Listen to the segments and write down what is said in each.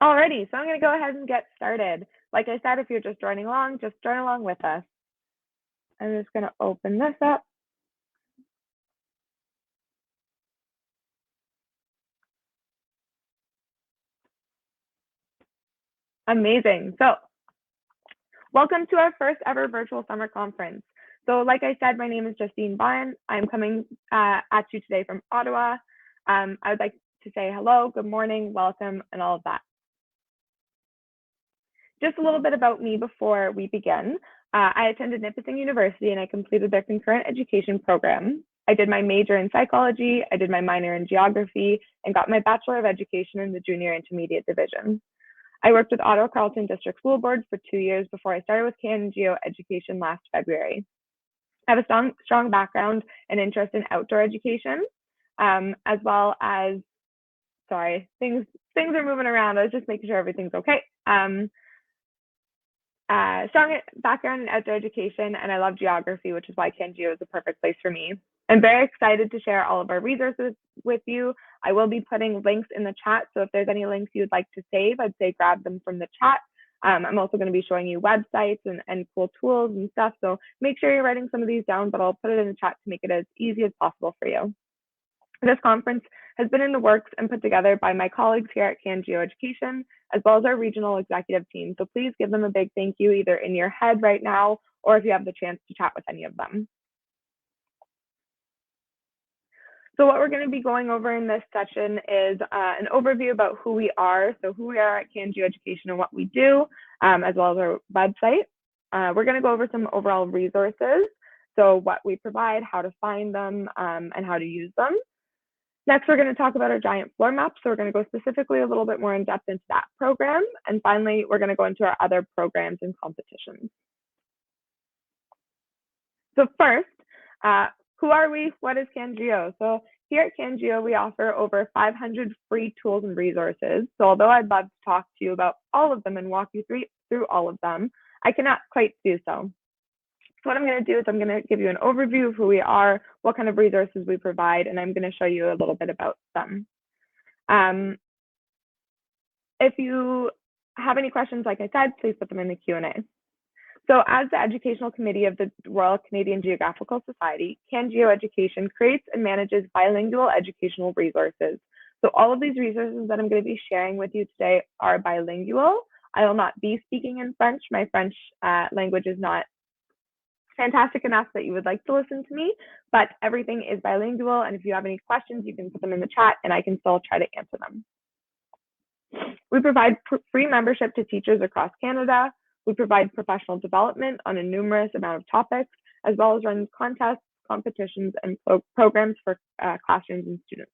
Alrighty, so I'm going to go ahead and get started. Like I said, if you're just joining along, just join along with us. I'm just going to open this up. Amazing. So welcome to our first ever virtual summer conference. So like I said, my name is Justine Bohn. I'm coming at you today from Ottawa. I would like to say hello, good morning, welcome, and all of that. Just a little bit about me before we begin. I attended Nipissing University and I completed their concurrent education program. I did my major in psychology, I did my minor in geography, and got my Bachelor of Education in the Junior Intermediate Division. I worked with Ottawa Carleton District School Board for 2 years before I started with Can Geo Education last February. I have a strong background and interest in outdoor education, as well as, sorry, things are moving around. I was just making sure everything's okay. Strong background in outdoor education, and I love geography, which is why Can Geo is a perfect place for me. I'm very excited to share all of our resources with you. I will be putting links in the chat, so if there's any links you'd like to save, I'd say grab them from the chat. I'm also going to be showing you websites and cool tools and stuff, so make sure you're writing some of these down, but I'll put it in the chat to make it as easy as possible for you. This conference has been in the works and put together by my colleagues here at Can Geo Education, as well as our regional executive team. So please give them a big thank you either in your head right now, or if you have the chance to chat with any of them. So what we're going to be going over in this session is an overview about who we are. So who we are at Can Geo Education and what we do, as well as our website. We're going to go over some overall resources. So what we provide, how to find them, and how to use them. Next, we're going to talk about our giant floor map. So we're going to go specifically a little bit more in depth into that program. And finally, we're going to go into our other programs and competitions. So first, who are we? What is Can Geo? So here at Can Geo, we offer over 500 free tools and resources. So although I'd love to talk to you about all of them and walk you through all of them, I cannot quite do so. So what I'm going to do is I'm going to give you an overview of who we are, what kind of resources we provide, and I'm going to show you a little bit about them. If you have any questions, like I said, please put them in the Q&A. So as the Educational Committee of the Royal Canadian Geographical Society, Can Geo Education creates and manages bilingual educational resources. So all of these resources that I'm going to be sharing with you today are bilingual. I will not be speaking in French. My French language is not fantastic enough that you would like to listen to me, but everything is bilingual. And if you have any questions, you can put them in the chat and I can still try to answer them. We provide free membership to teachers across Canada. We provide professional development on a numerous amount of topics, as well as run contests, competitions, and programs for classrooms and students.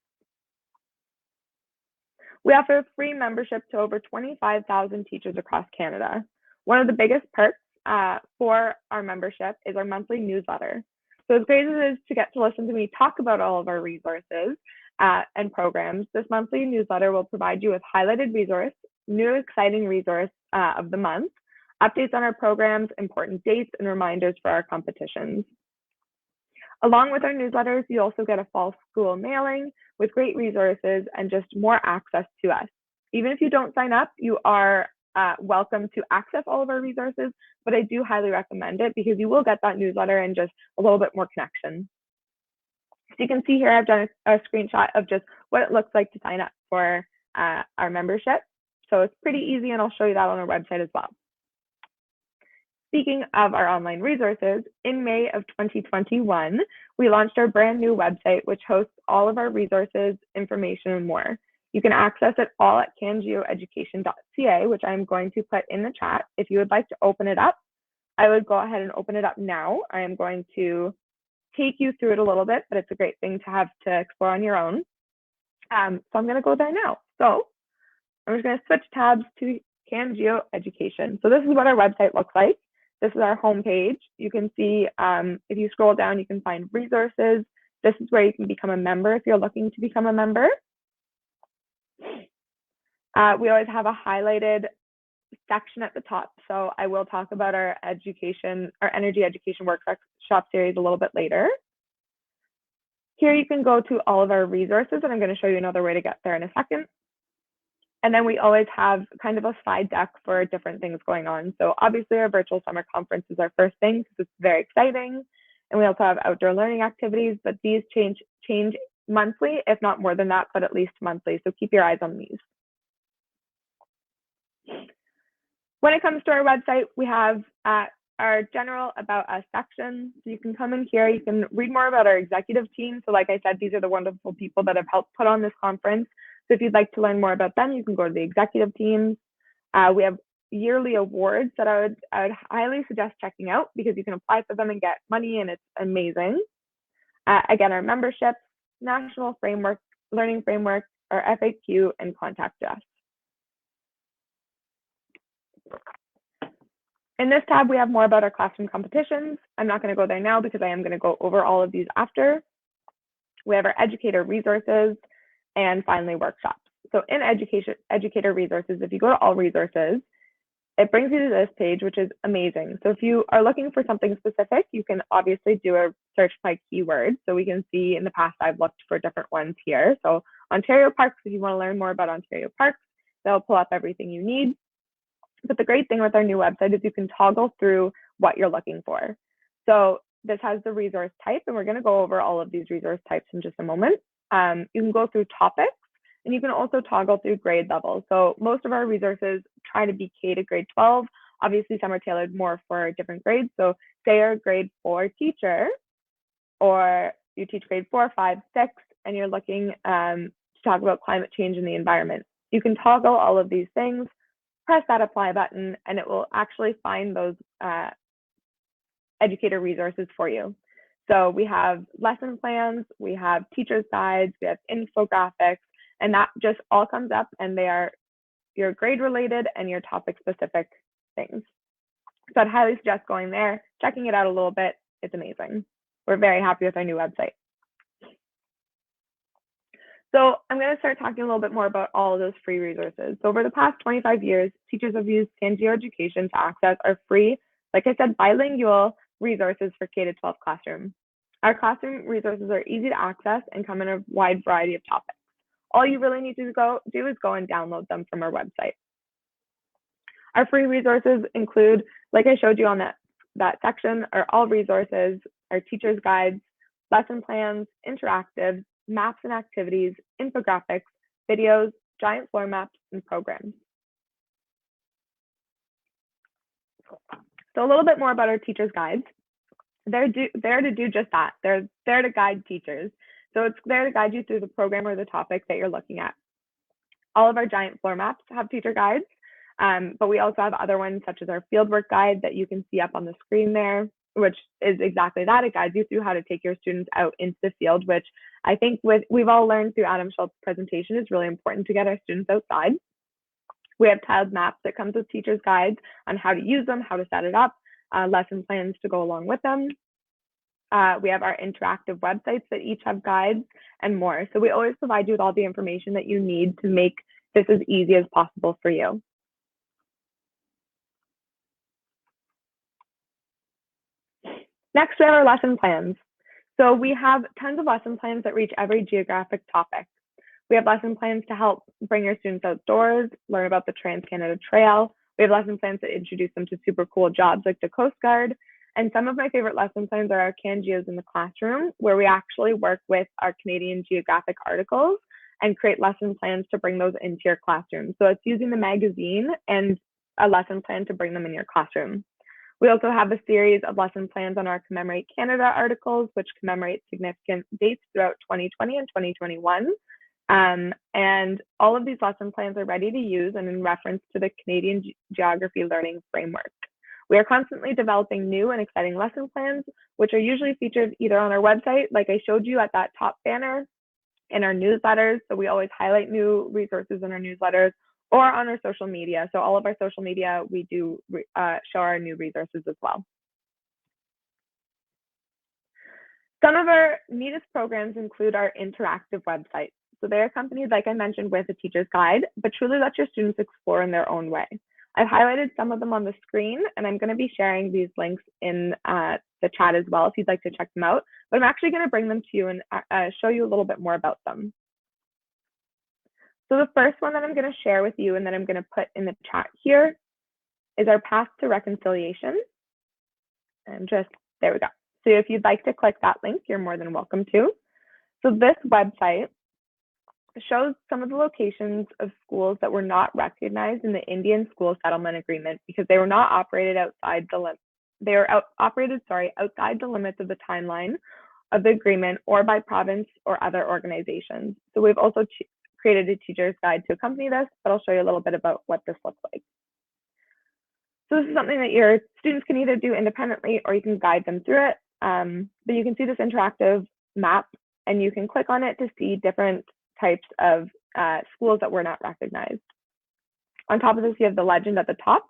We offer free membership to over 25,000 teachers across Canada. One of the biggest perks for our membership is our monthly newsletter. So as great as it is to get to listen to me talk about all of our resources and programs, this monthly newsletter will provide you with highlighted resource, new exciting resource of the month, updates on our programs, important dates, and reminders for our competitions. Along with our newsletters, you also get a fall school mailing with great resources and just more access to us. Even if you don't sign up, you are welcome to access all of our resources, but I do highly recommend it because you will get that newsletter and just a little bit more connection. So you can see here, I've done a screenshot of just what it looks like to sign up for our membership. So it's pretty easy, and I'll show you that on our website as well. Speaking of our online resources, in May of 2021, we launched our brand new website, which hosts all of our resources, information, and more. You can access it all at cangeoeducation.ca, which I'm going to put in the chat. If you would like to open it up, I would go ahead and open it up now. I am going to take you through it a little bit, but it's a great thing to have to explore on your own. So I'm going to go there now. So I'm just going to switch tabs to Can Geo Education. So this is what our website looks like. This is our homepage. You can see if you scroll down, you can find resources. This is where you can become a member if you're looking to become a member. We always have a highlighted section at the top. So I will talk about our energy education workshop series a little bit later. Here you can go to all of our resources, and I'm going to show you another way to get there in a second. And then we always have kind of a slide deck for different things going on. So obviously our virtual summer conference is our first thing because it's very exciting. And we also have outdoor learning activities, but these change monthly, if not more than that, but at least monthly. So keep your eyes on these. When it comes to our website, we have our general About Us section. So you can come in here, you can read more about our executive team. So like I said, these are the wonderful people that have helped put on this conference. So if you'd like to learn more about them, you can go to the executive teams. We have yearly awards that I would highly suggest checking out because you can apply for them and get money, and it's amazing. Again, our memberships, national framework, learning framework, our FAQ, and contact us. In this tab, we have more about our classroom competitions. I'm not going to go there now because I am going to go over all of these after. We have our educator resources, and finally workshops. So in educator resources, if you go to all resources, it brings you to this page, which is amazing. So if you are looking for something specific, you can obviously do a search by keyword. So we can see in the past, I've looked for different ones here. So Ontario Parks, if you want to learn more about Ontario Parks, they'll pull up everything you need. But the great thing with our new website is you can toggle through what you're looking for. So this has the resource type, and we're going to go over all of these resource types in just a moment. You can go through topics, and you can also toggle through grade levels. So most of our resources try to be K to grade 12. Obviously, some are tailored more for different grades. So say you're a grade 4 teacher, or you teach grade 4, 5, 6, and you're looking to talk about climate change and the environment. You can toggle all of these things, press that apply button, and it will actually find those educator resources for you. So we have lesson plans, we have teacher's guides, we have infographics, and that just all comes up, and they are your grade related and your topic specific things. So I'd highly suggest going there, checking it out a little bit. It's amazing. We're very happy with our new website. So I'm going to start talking a little bit more about all of those free resources. So over the past 25 years, teachers have used Can Geo Education to access our free, like I said, bilingual resources for K-12 classroom. Our classroom resources are easy to access and come in a wide variety of topics. All you really need to do is go and download them from our website. Our free resources include, like I showed you on that section, are all resources, our teacher's guides, lesson plans, interactives, maps and activities, infographics, videos, giant floor maps, and programs. So a little bit more about our teacher's guides. They're there to do just that. They're there to guide teachers. So it's there to guide you through the program or the topic that you're looking at. All of our giant floor maps have teacher guides, but we also have other ones such as our fieldwork guide that you can see up on the screen there, which is exactly that. It guides you through how to take your students out into the field, which I think we've all learned through Adam Schultz's presentation is really important to get our students outside. We have tiled maps that comes with teacher's guides on how to use them, how to set it up, lesson plans to go along with them. We have our interactive websites that each have guides and more. So we always provide you with all the information that you need to make this as easy as possible for you. Next, we have our lesson plans. So we have tons of lesson plans that reach every geographic topic. We have lesson plans to help bring your students outdoors, learn about the Trans-Canada Trail. We have lesson plans that introduce them to super cool jobs like the Coast Guard. And some of my favorite lesson plans are our Can Geos in the classroom, where we actually work with our Canadian Geographic articles and create lesson plans to bring those into your classroom. So it's using the magazine and a lesson plan to bring them in your classroom. We also have a series of lesson plans on our Commemorate Canada articles, which commemorate significant dates throughout 2020 and 2021. And all of these lesson plans are ready to use and in reference to the Canadian Geography Learning Framework. We are constantly developing new and exciting lesson plans, which are usually featured either on our website, like I showed you at that top banner, in our newsletters. So we always highlight new resources in our newsletters, or on our social media. So all of our social media, we do show our new resources as well. Some of our neatest programs include our interactive websites. So they're accompanied, like I mentioned, with a teacher's guide, but truly let your students explore in their own way. I've highlighted some of them on the screen, and I'm going to be sharing these links in the chat as well if you'd like to check them out. But I'm actually going to bring them to you and show you a little bit more about them. So the first one that I'm going to share with you and that I'm going to put in the chat here is our path to reconciliation. And there we go. So if you'd like to click that link, you're more than welcome to. So this website shows some of the locations of schools that were not recognized in the Indian School Settlement Agreement because they were not operated outside the outside the limits of the timeline of the agreement or by province or other organizations. So we've also created a teacher's guide to accompany this, but I'll show you a little bit about what this looks like. So this is something that your students can either do independently or you can guide them through it. But you can see this interactive map and you can click on it to see different types of schools that were not recognized. On top of this, you have the legend at the top.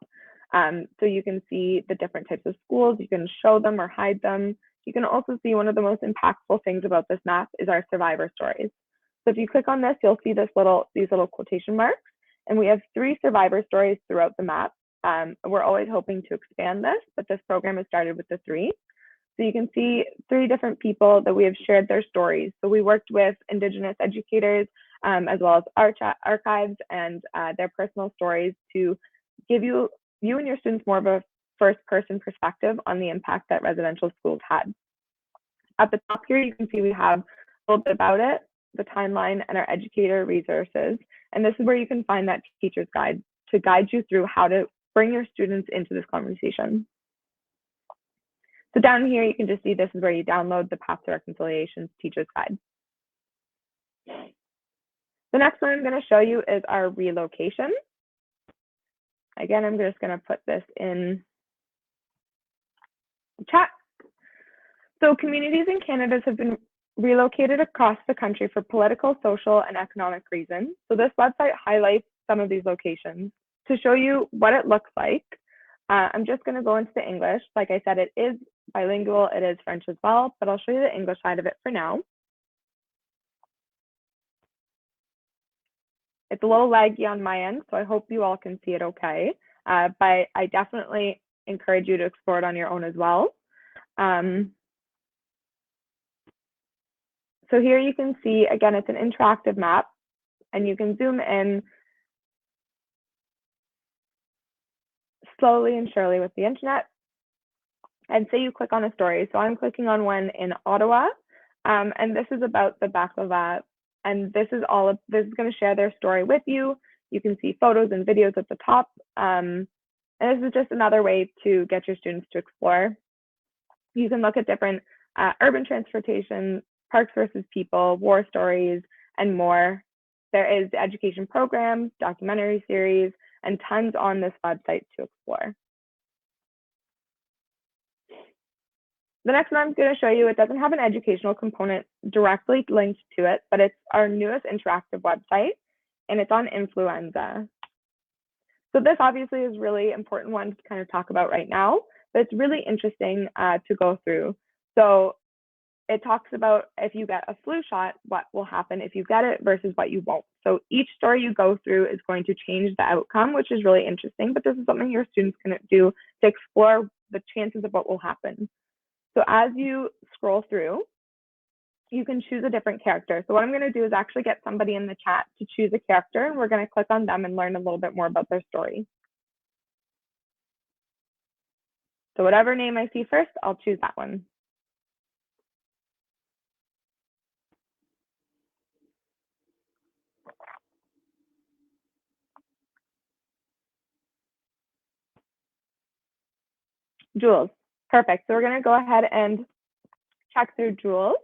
So you can see the different types of schools. You can show them or hide them. You can also see one of the most impactful things about this map is our survivor stories. So if you click on this, you'll see these little quotation marks. And we have 3 survivor stories throughout the map. We're always hoping to expand this, but this program has started with the 3. So you can see 3 different people that we have shared their stories. So we worked with Indigenous educators as well as archives and their personal stories to give you and your students more of a first-person perspective on the impact that residential schools had. At the top here, you can see we have a little bit about it, the timeline, and our educator resources. And this is where you can find that teacher's guide to guide you through how to bring your students into this conversation. So down here, you can just see this is where you download the Path to Reconciliation's teacher's guide. The next one I'm going to show you is our relocation. Again, I'm just going to put this in the chat. So communities in Canada have been relocated across the country for political, social, and economic reasons. So this website highlights some of these locations. To show you what it looks like, I'm just going to go into the English. Like I said, it is bilingual, it is French as well, but I'll show you the English side of it for now. It's a little laggy on my end, so I hope you all can see it okay. But I definitely encourage you to explore it on your own as well. So here you can see, again, it's an interactive map, and you can zoom in slowly and surely with the internet. And say you click on a story. So I'm clicking on one in Ottawa, and this is about the baklava. And this is going to share their story with you. You can see photos and videos at the top. And this is just another way to get your students to explore. You can look at different urban transportation, parks versus people, war stories, and more. There is the education program, documentary series, and tons on this website to explore. The next one I'm going to show you, it doesn't have an educational component directly linked to it, but it's our newest interactive website, and it's on influenza. So this obviously is a really important one to kind of talk about right now, but it's really interesting to go through. So it talks about if you get a flu shot, what will happen if you get it versus what you won't. So each story you go through is going to change the outcome, which is really interesting, but this is something your students can do to explore the chances of what will happen. So as you scroll through, you can choose a different character. So what I'm going to do is actually get somebody in the chat to choose a character, and we're going to click on them and learn a little bit more about their story. So whatever name I see first, I'll choose that one. Jules. Perfect. So we're going to go ahead and check through Jules.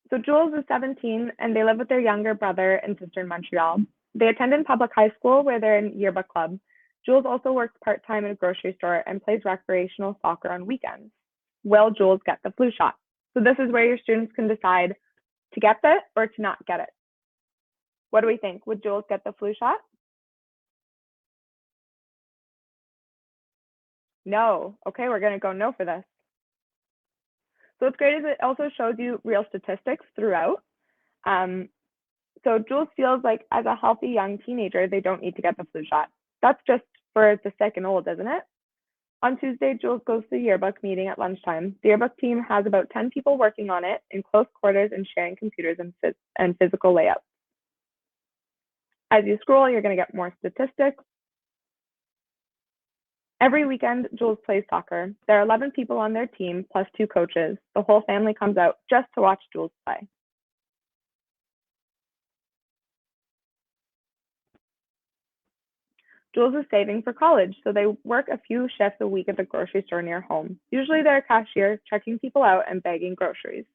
So Jules is 17 and they live with their younger brother and sister in Montreal. They attend in public high school where they're in yearbook club. Jules also works part-time in a grocery store and plays recreational soccer on weekends. Will Jules get the flu shot? So this is where your students can decide to get it or to not get it. What do we think? Would Jules get the flu shot? No. Okay, we're going to go no for this. So what's great is it also shows you real statistics throughout. So Jules feels like as a healthy young teenager, they don't need to get the flu shot. That's just for the sick and old, isn't it? On Tuesday, Jules goes to the yearbook meeting at lunchtime. The yearbook team has about 10 people working on it in close quarters and sharing computers and physical layouts. As you scroll, you're going to get more statistics. Every weekend, Jules plays soccer. There are 11 people on their team, plus 2 coaches. The whole family comes out just to watch Jules play. Jules is saving for college, so they work a few shifts a week at the grocery store near home. Usually they're a cashier, checking people out and bagging groceries.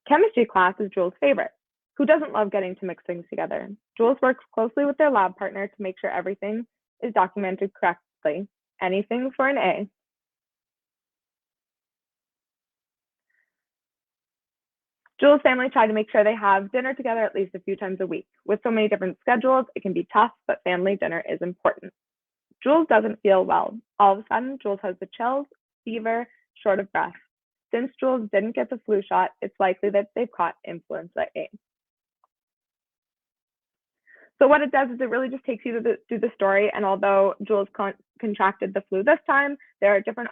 Chemistry class is Jules' favorite. Who doesn't love getting to mix things together? Jules works closely with their lab partner to make sure everything is documented correctly. Anything for an A. Jules' family try to make sure they have dinner together at least a few times a week. With so many different schedules, it can be tough, but family dinner is important. Jules doesn't feel well. All of a sudden, Jules has the chills, fever, short of breath. Since Jules didn't get the flu shot, it's likely that they've caught influenza A. So what it does is it really just takes you through the story. And although Jules contracted the flu this time, there are different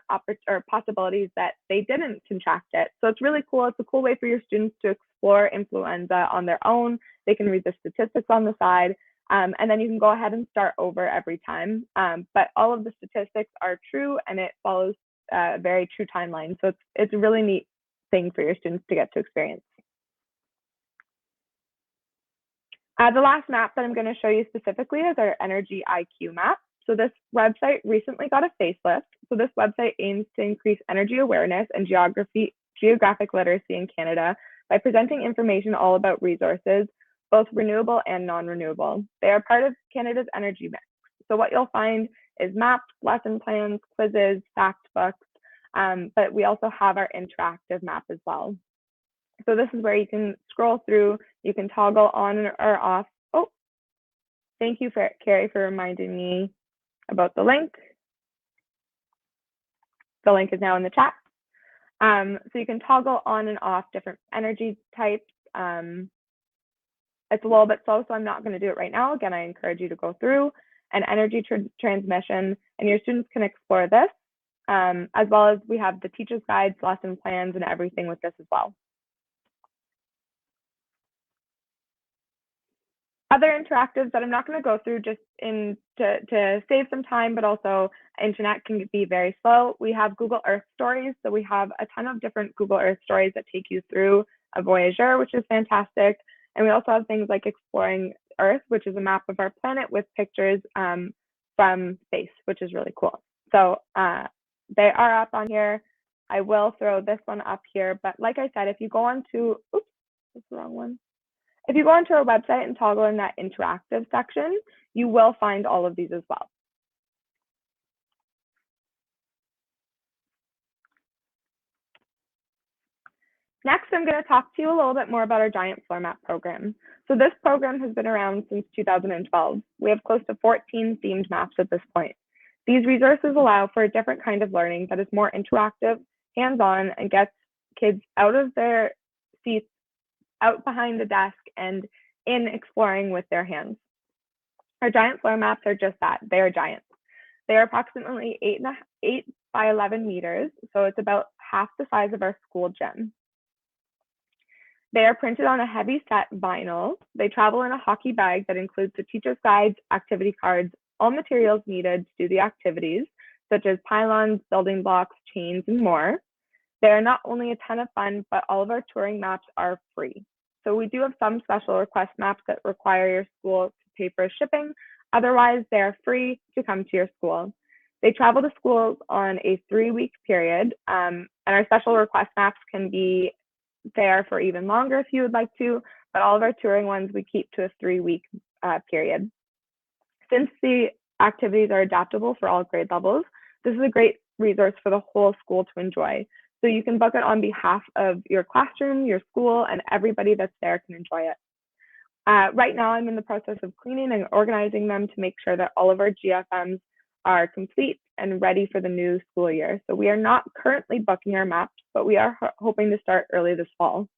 possibilities that they didn't contract it. So it's really cool. It's a cool way for your students to explore influenza on their own. They can read the statistics on the side, and then you can go ahead and start over every time. But all of the statistics are true, and it follows a very true timeline. So it's a really neat thing for your students to get to experience. The last map that I'm going to show you specifically is our Energy IQ map. So this website recently got a facelift. So this website aims to increase energy awareness and geographic literacy in Canada by presenting information all about resources, both renewable and non-renewable. They are part of Canada's energy mix. So what you'll find is maps, lesson plans, quizzes, fact books, but we also have our interactive map as well. So this is where you can scroll through, you can toggle on or off. Oh, thank you, Carrie, for reminding me about the link. The link is now in the chat. So you can toggle on and off different energy types. It's a little bit slow, so I'm not going to do it right now. Again, I encourage you to go through an energy transmission, and your students can explore this, as well as we have the teacher's guides, lesson plans, and everything with this as well. Other interactives that I'm not going to go through just to save some time, but also internet can be very slow. We have Google Earth stories. So we have a ton of different Google Earth stories that take you through a voyageur, which is fantastic. And we also have things like Exploring Earth, which is a map of our planet with pictures from space, which is really cool. So they are up on here. I will throw this one up here. But like I said, if you go on to, oops, that's the wrong one. If you go onto our website and toggle in that interactive section, you will find all of these as well. Next, I'm going to talk to you a little bit more about our giant floor map program. So this program has been around since 2012. We have close to 14 themed maps at this point. These resources allow for a different kind of learning that is more interactive, hands-on, and gets kids out of their seats, out behind the desk, and in exploring with their hands. Our giant floor maps are just that. They are giants. They are approximately 8 by 11 meters, so it's about half the size of our school gym. They are printed on a heavy set vinyl. They travel in a hockey bag that includes the teacher's guides, activity cards, all materials needed to do the activities, such as pylons, building blocks, chains, and more. They are not only a ton of fun, but all of our touring maps are free. So we do have some special request maps that require your school to pay for shipping. Otherwise, they are free to come to your school. They travel to schools on a 3-week period, and our special request maps can be there for even longer if you would like to, but all of our touring ones we keep to a 3-week period. Since the activities are adaptable for all grade levels, this is a great resource for the whole school to enjoy. So you can book it on behalf of your classroom, your school, and everybody that's there can enjoy it. Right now, I'm in the process of cleaning and organizing them to make sure that all of our GFMs are complete and ready for the new school year. So we are not currently booking our maps, but we are hoping to start early this fall.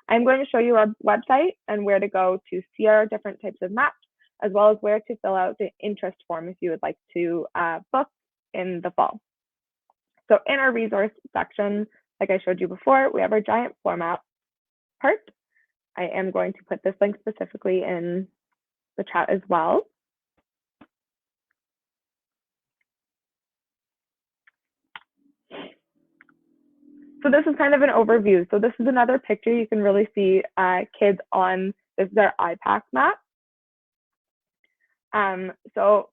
I'm going to show you our website and where to go to see our different types of maps, as well as where to fill out the interest form if you would like to book in the fall. So in our resource section, like I showed you before, we have our giant floor map part. I am going to put this link specifically in the chat as well. So this is kind of an overview. So this is another picture. You can really see kids on, this is their IPAC map. So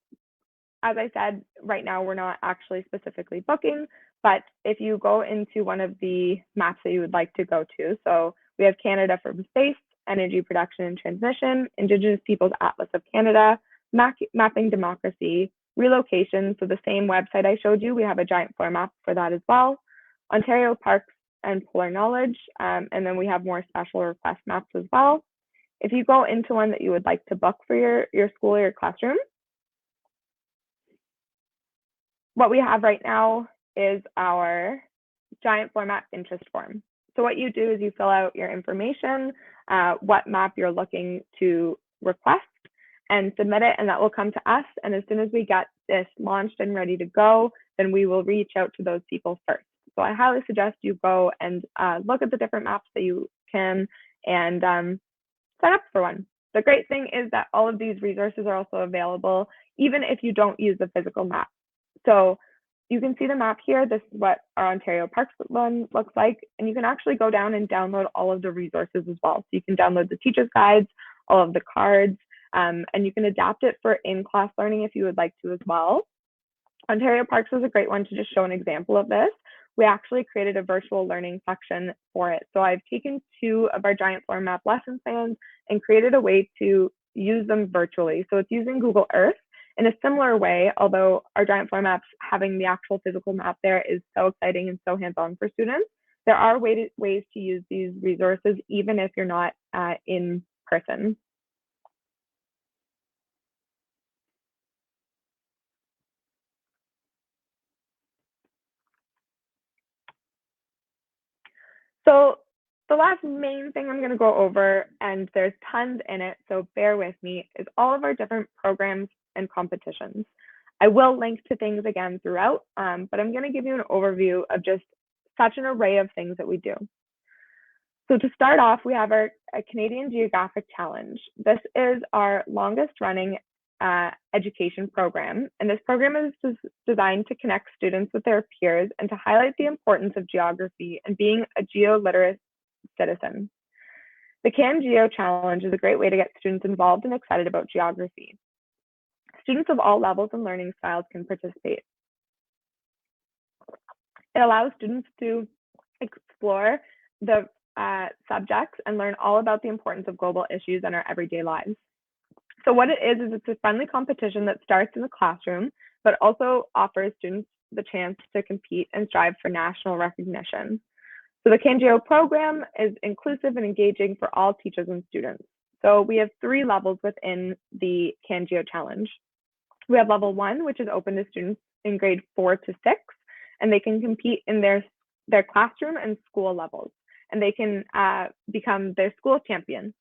as I said, right now we're not actually specifically booking, but if you go into one of the maps that you would like to go to, so we have Canada from Space, Energy Production and Transmission, Indigenous Peoples Atlas of Canada, Mapping Democracy, Relocation, so the same website I showed you, we have a giant floor map for that as well, Ontario Parks and Polar Knowledge, and then we have more special request maps as well. If you go into one that you would like to book for your school or your classroom, what we have right now is our giant format interest form. So what you do is you fill out your information, what map you're looking to request, and submit it, and that will come to us. And as soon as we get this launched and ready to go, then we will reach out to those people first. So I highly suggest you go and look at the different maps that you can and sign up for one. The great thing is that all of these resources are also available, even if you don't use the physical map. So you can see the map here. This is what our Ontario Parks one looks like. And you can actually go down and download all of the resources as well. So you can download the teacher's guides, all of the cards, and you can adapt it for in-class learning if you would like to as well. Ontario Parks was a great one to just show an example of this. We actually created a virtual learning section for it. So I've taken 2 of our giant floor map lesson plans and created a way to use them virtually. So it's using Google Earth in a similar way, although our giant floor maps having the actual physical map there is so exciting and so hands-on for students. There are ways to use these resources even if you're not in person. So the last main thing I'm going to go over, and there's tons in it, so bear with me, is all of our different programs and competitions. I will link to things again throughout, but I'm going to give you an overview of just such an array of things that we do. So to start off, we have our Canadian Geographic Challenge. This is our longest running education program, and this program is designed to connect students with their peers and to highlight the importance of geography and being a geo-literate citizen. The Can Geo Challenge is a great way to get students involved and excited about geography. Students of all levels and learning styles can participate. It allows students to explore the subjects and learn all about the importance of global issues in our everyday lives. So what it is it's a friendly competition that starts in the classroom, but also offers students the chance to compete and strive for national recognition. So the Can Geo program is inclusive and engaging for all teachers and students. So we have 3 levels within the Can Geo Challenge. We have level 1, which is open to students in grade 4 to 6, and they can compete in their classroom and school levels, and they can become their school champion.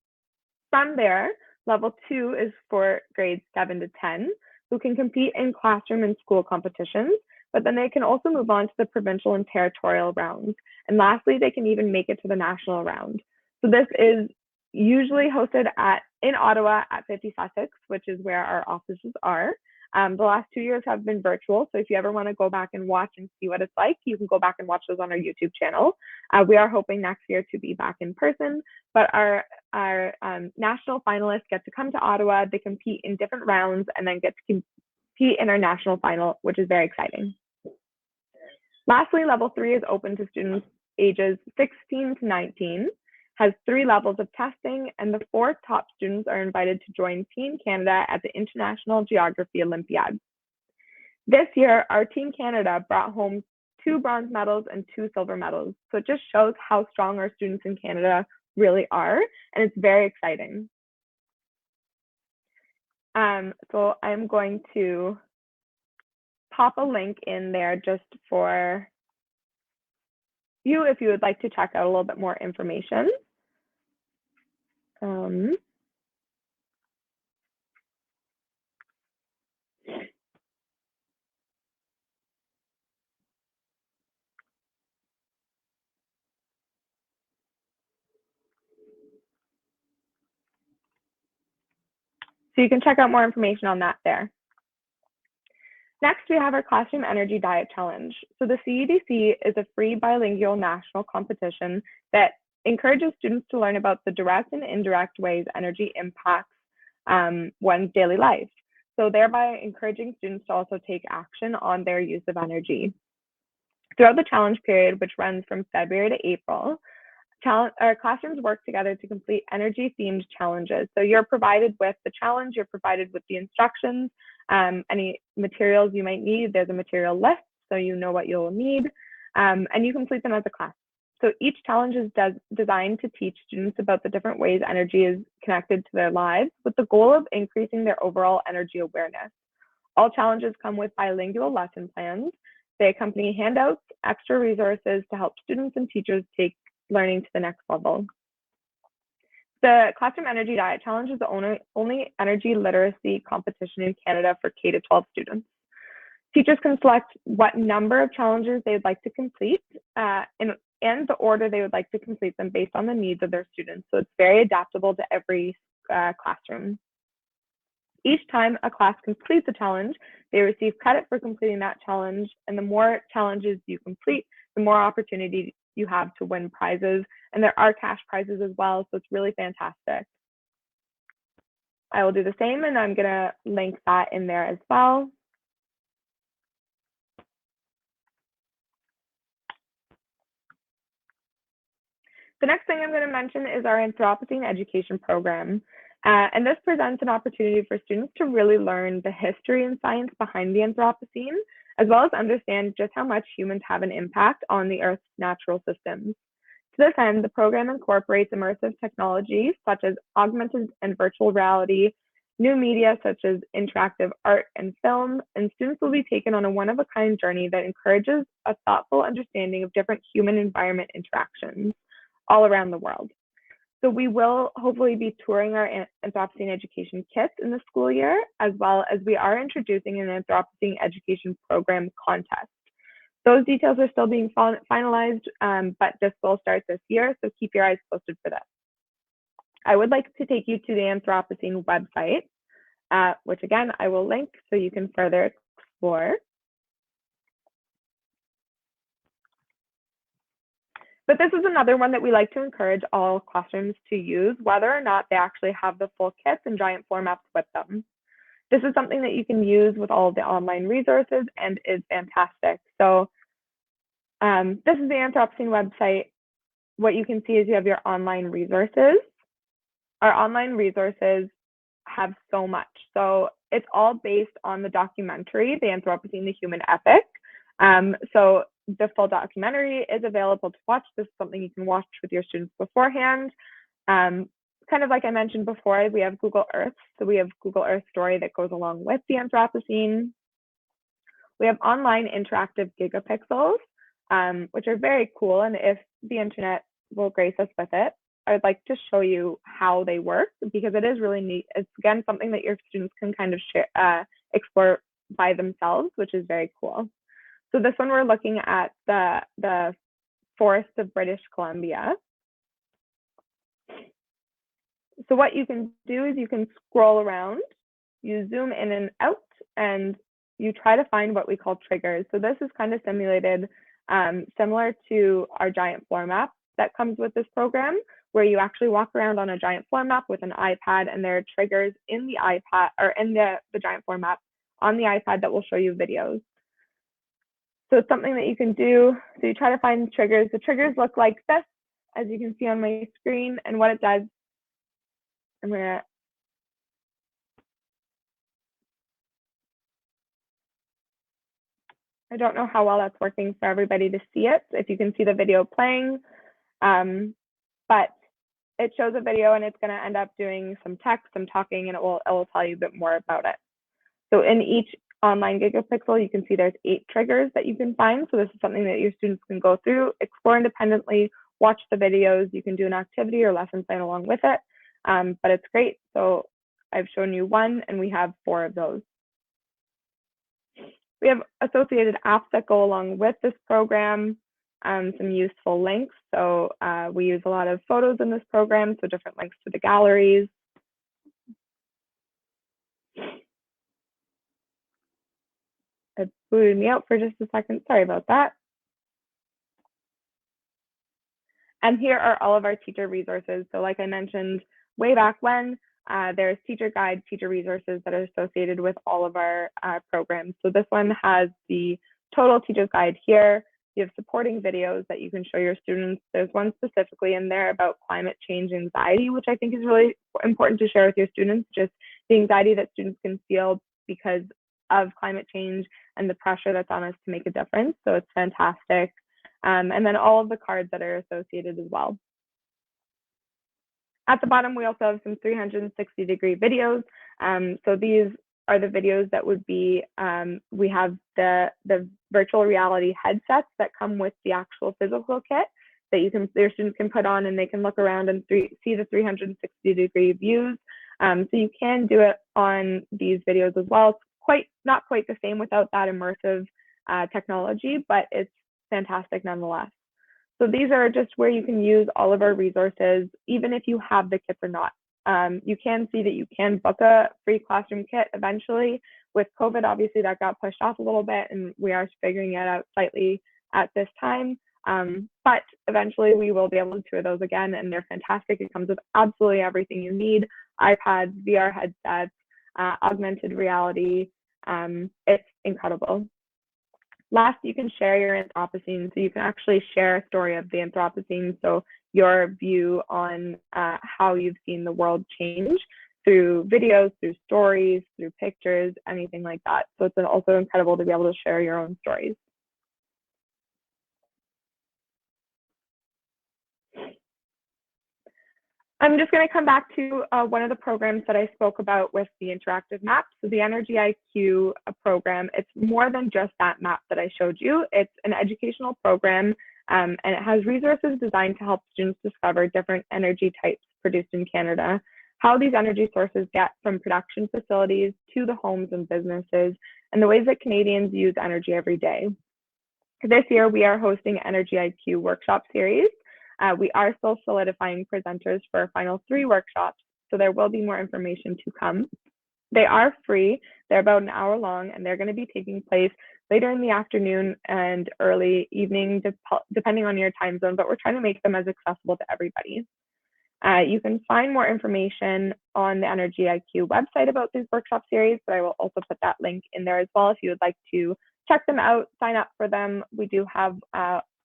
From there, level 2 is for grades 7 to 10, who can compete in classroom and school competitions, but then they can also move on to the provincial and territorial rounds. And lastly, they can even make it to the national round. So this is usually hosted in Ottawa at 50 Sussex, which is where our offices are. The last 2 years have been virtual, so if you ever want to go back and watch and see what it's like, you can go back and watch those on our YouTube channel. We are hoping next year to be back in person, but our national finalists get to come to Ottawa, they compete in different rounds, and then get to compete in our national final, which is very exciting. Lastly, level 3 is open to students ages 16 to 19, has 3 levels of testing, and the 4 top students are invited to join Team Canada at the International Geography Olympiad. This year, our Team Canada brought home 2 bronze medals and 2 silver medals. So it just shows how strong our students in Canada really are, and it's very exciting. So I'm going to pop a link in there just for you if you would like to check out a little bit more information. So you can check out more information on that there. Next, we have our Classroom Energy Diet Challenge. So the CEDC is a free bilingual national competition that encourages students to learn about the direct and indirect ways energy impacts one's daily life. So thereby encouraging students to also take action on their use of energy. Throughout the challenge period, which runs from February to April, our classrooms work together to complete energy-themed challenges. So you're provided with the challenge, you're provided with the instructions, any materials you might need. There's a material list, so you know what you'll need, and you complete them as a class. So each challenge is designed to teach students about the different ways energy is connected to their lives, with the goal of increasing their overall energy awareness. All challenges come with bilingual lesson plans. They accompany handouts, extra resources to help students and teachers take learning to the next level. The Classroom Energy Diet Challenge is the only energy literacy competition in Canada for K-12 students. Teachers can select what number of challenges they would like to complete and the order they would like to complete them based on the needs of their students. So it's very adaptable to every classroom. Each time a class completes a challenge, they receive credit for completing that challenge. And the more challenges you complete, the more opportunity you have to win prizes. And there are cash prizes as well, so it's really fantastic. I will do the same, and I'm gonna link that in there as well. The next thing I'm going to mention is our Anthropocene education program. And this presents an opportunity for students to really learn the history and science behind the Anthropocene, as well as understand just how much humans have an impact on the Earth's natural systems. To this end, the program incorporates immersive technologies such as augmented and virtual reality, new media such as interactive art and film, and students will be taken on a one-of-a-kind journey that encourages a thoughtful understanding of different human-environment interactions all around the world. So we will hopefully be touring our Anthropocene education kits in the school year, as well as we are introducing an Anthropocene education program contest. Those details are still being finalized, but this will start this year, so keep your eyes posted for that. I would like to take you to the Anthropocene website, which again, I will link so you can further explore. But this is another one that we like to encourage all classrooms to use, whether or not they actually have the full kits and giant floor maps with them. This is something that you can use with all of the online resources and is fantastic. So this is the Anthropocene website. What you can see is you have your online resources. Our online resources have so much. So it's all based on the documentary, The Anthropocene, the Human Epic. So the full documentary is available to watch. This is something you can watch with your students beforehand. Kind of like I mentioned before, we have Google Earth. So we have Google Earth Story that goes along with the Anthropocene. We have online interactive gigapixels, which are very cool. And if the internet will grace us with it, I would like to show you how they work because it is really neat. It's again something that your students can kind of share, explore by themselves, which is very cool. So this one, we're looking at the forests of British Columbia. So what you can do is you can scroll around, you zoom in and out, and you try to find what we call triggers. So this is kind of simulated, similar to our giant floor map that comes with this program, where you actually walk around on a giant floor map with an iPad, and there are triggers in the iPad or in the giant floor map on the iPad that will show you videos. So it's something that you can do. So you try to find triggers. The triggers look like this, as you can see on my screen. And what it does, I don't know how well that's working for everybody to see it, if you can see the video playing. But it shows a video and it's going to end up doing some text, some talking, and it will tell you a bit more about it. So in each online gigapixel, you can see there's 8 triggers that you can find. So this is something that your students can go through, explore independently, watch the videos. You can do an activity or lesson plan along with it, but it's great. So I've shown you one, and we have 4 of those. We have associated apps that go along with this program, some useful links. So we use a lot of photos in this program, so different links to the galleries. booted me out for just a second. Sorry about that. And here are all of our teacher resources. So like I mentioned way back when, there's teacher guides, teacher resources that are associated with all of our programs. So this one has the total teacher's guide here. You have supporting videos that you can show your students. There's one specifically in there about climate change anxiety, which I think is really important to share with your students, just the anxiety that students can feel because of climate change and the pressure that's on us to make a difference. So it's fantastic. And then all of the cards that are associated as well. At the bottom, we also have some 360-degree videos. So these are the videos that would be, we have the virtual reality headsets that come with the actual physical kit that your students can put on, and they can look around and see the 360-degree views. So you can do it on these videos as well. It's not quite the same without that immersive technology, but it's fantastic nonetheless. So these are just where you can use all of our resources, even if you have the kits or not. You can see that you can book a free classroom kit eventually. With COVID, obviously that got pushed off a little bit, and we are figuring it out slightly at this time. But eventually we will be able to tour those again, and they're fantastic. It comes with absolutely everything you need: iPads, VR headsets, augmented reality. It's incredible. Last, you can share your Anthropocene. So you can actually share a story of the Anthropocene. So your view on how you've seen the world change through videos, through stories, through pictures, anything like that. So it's also incredible to be able to share your own stories. I'm just going to come back to one of the programs that I spoke about with the interactive maps. So the Energy IQ program, it's more than just that map that I showed you. It's an educational program, and it has resources designed to help students discover different energy types produced in Canada, how these energy sources get from production facilities to the homes and businesses, and the ways that Canadians use energy every day. This year, we are hosting Energy IQ workshop series. We are still solidifying presenters for our final 3 workshops, so there will be more information to come. They are free. They're about an hour long, and they're going to be taking place later in the afternoon and early evening, depending on your time zone, but we're trying to make them as accessible to everybody. You can find more information on the Energy IQ website about this workshop series, but I will also put that link in there as well if you would like to check them out, sign up for them. We do have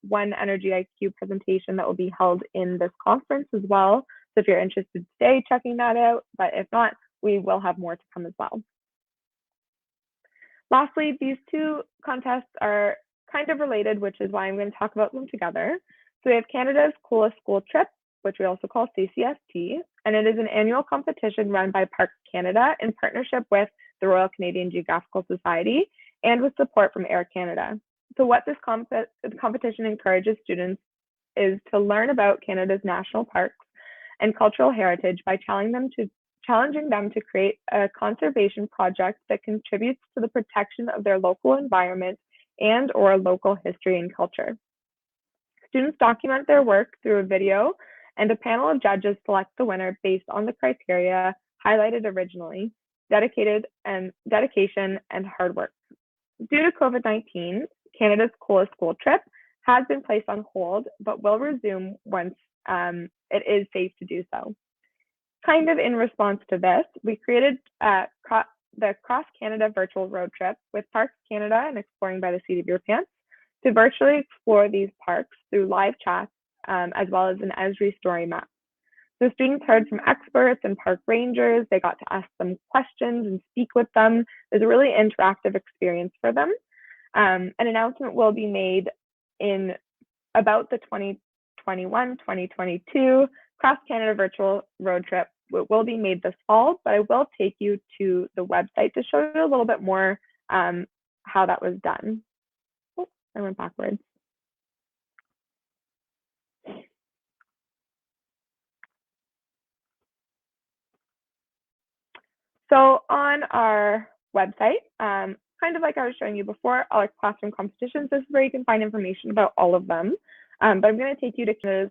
one Energy IQ presentation that will be held in this conference as well. So if you're interested today, checking that out, but if not, we will have more to come as well. Lastly, these 2 contests are kind of related, which is why I'm going to talk about them together. So we have Canada's Coolest School Trip, which we also call CCST, and it is an annual competition run by Parks Canada in partnership with the Royal Canadian Geographical Society and with support from Air Canada. So what this competition encourages students is to learn about Canada's national parks and cultural heritage by challenging them to create a conservation project that contributes to the protection of their local environment and or local history and culture. Students document their work through a video, and a panel of judges select the winner based on the criteria highlighted originally: dedication and hard work. Due to COVID-19, Canada's Coolest School Trip has been placed on hold, but will resume once it is safe to do so. Kind of in response to this, we created the Cross Canada virtual road trip with Parks Canada and Exploring by the Seat of Your Pants to virtually explore these parks through live chats, as well as an Esri story map. So students heard from experts and park rangers. They got to ask them questions and speak with them. It was a really interactive experience for them. An announcement will be made in about the 2021-2022 Cross Canada virtual road trip. It will be made this fall, but I will take you to the website to show you a little bit more how that was done. Oh, I went backwards. So on our website, kind of like I was showing you before, all our classroom competitions, this is where you can find information about all of them. But I'm going to take you to Canada's,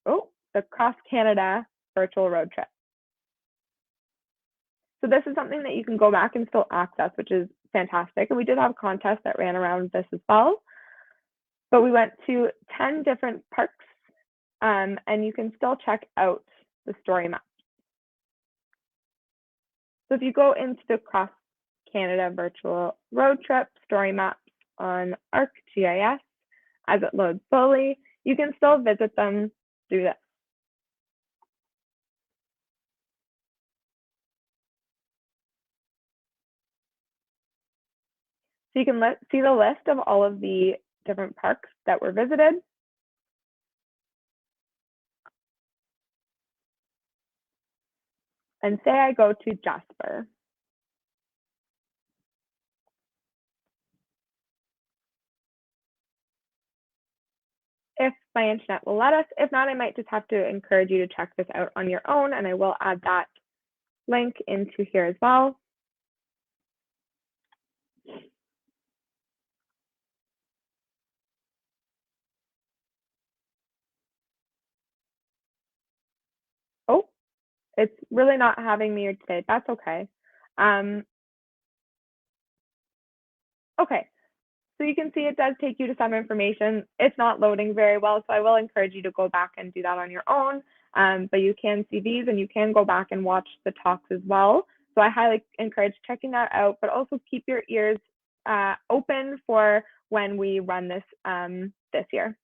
the Cross Canada virtual road trip. So this is something that you can go back and still access, which is fantastic. And we did have a contest that ran around this as well. But we went to 10 different parks, and you can still check out the story map. So if you go into the Cross Canada Virtual Road Trip story maps on ArcGIS, as it loads slowly, you can still visit them through this. So you can see the list of all of the different parks that were visited. And say I go to Jasper. If my internet will let us. If not, I might just have to encourage you to check this out on your own, and I will add that link into here as well. Oh, it's really not having me today. That's okay. Okay, so you can see it does take you to some information. It's not loading very well, so I will encourage you to go back and do that on your own. But you can see these and you can go back and watch the talks as well. So I highly encourage checking that out, but also keep your ears open for when we run this this year.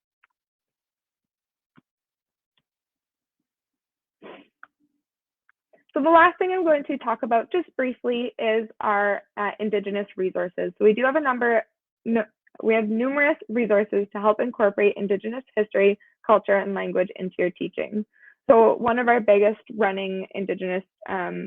So the last thing I'm going to talk about just briefly is our Indigenous resources. So we do have we have numerous resources to help incorporate Indigenous history, culture, and language into your teaching. So one of our biggest running Indigenous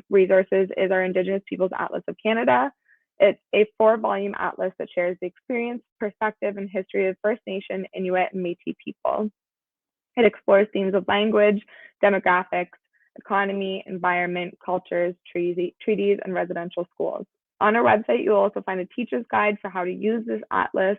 resources is our Indigenous Peoples Atlas of Canada. It's a 4-volume atlas that shares the experience, perspective, and history of First Nation, Inuit, and Métis people. It explores themes of language, demographics, economy, environment, cultures, treaties, and residential schools. On our website, you'll also find a teacher's guide for how to use this atlas.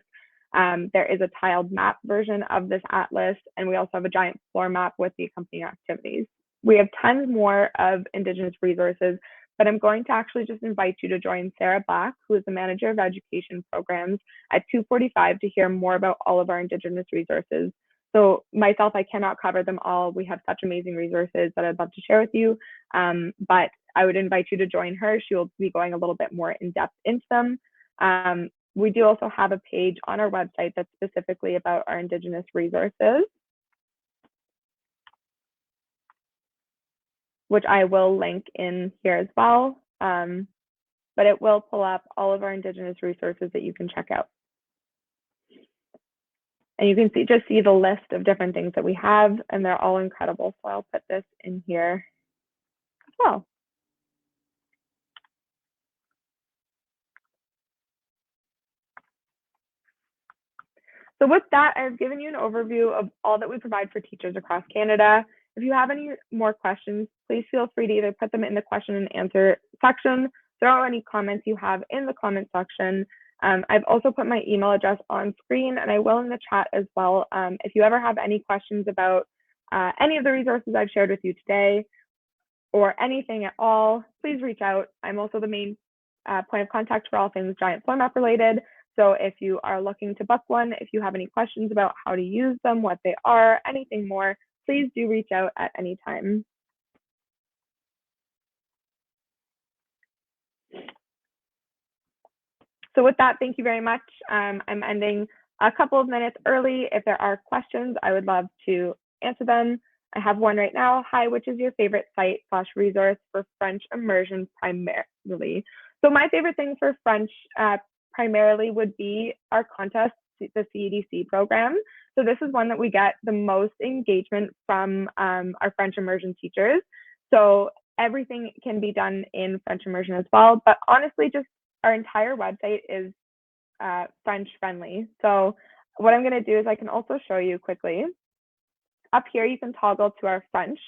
There is a tiled map version of this atlas, and we also have a giant floor map with the accompanying activities. We have tons more of Indigenous resources, but I'm going to actually just invite you to join Sarah Black, who is the Manager of Education Programs, at 2:45 to hear more about all of our Indigenous resources. So myself, I cannot cover them all. We have such amazing resources that I'd love to share with you, but I would invite you to join her. She will be going a little bit more in depth into them. We do also have a page on our website that's specifically about our Indigenous resources, which I will link in here as well. But it will pull up all of our Indigenous resources that you can check out. And you can just see the list of different things that we have, and they're all incredible. So I'll put this in here as well. So with that, I've given you an overview of all that we provide for teachers across Canada. If you have any more questions, please feel free to either put them in the question and answer section, throw any comments you have in the comment section. I've also put my email address on screen, and I will in the chat as well. If you ever have any questions about any of the resources I've shared with you today or anything at all, please reach out. I'm also the main point of contact for all things giant floor map related. So if you are looking to book one, if you have any questions about how to use them, what they are, anything more, please do reach out at any time. So with that, thank you very much. I'm ending a couple of minutes early. If there are questions, I would love to answer them. I have one right now. Hi, which is your favorite site/resource for French immersion primarily? So my favorite thing for French primarily would be our contest, the CEDC program. So this is one that we get the most engagement from our French immersion teachers. So everything can be done in French immersion as well, but honestly, just our entire website is French friendly. So what I'm going to do is I can also show you quickly. Up here, you can toggle to our French.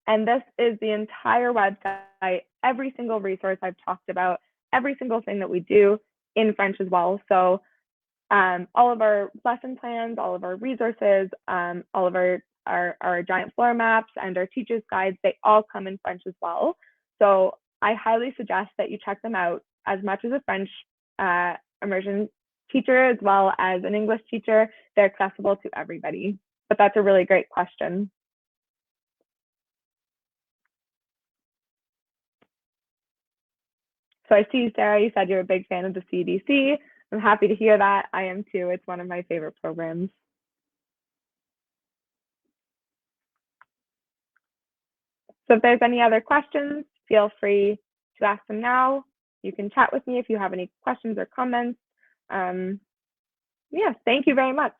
And this is the entire website, every single resource I've talked about, every single thing that we do in French as well. So all of our lesson plans, all of our resources, all of our giant floor maps and our teachers' guides, they all come in French as well. So I highly suggest that you check them out. as much as a French immersion teacher as well as an English teacher. They're accessible to everybody. But that's a really great question. So I see, Sarah, you said you're a big fan of the CDC. I'm happy to hear that. I am too. It's one of my favorite programs. So if there's any other questions, feel free to ask them now. You can chat with me if you have any questions or comments. Yeah, thank you very much.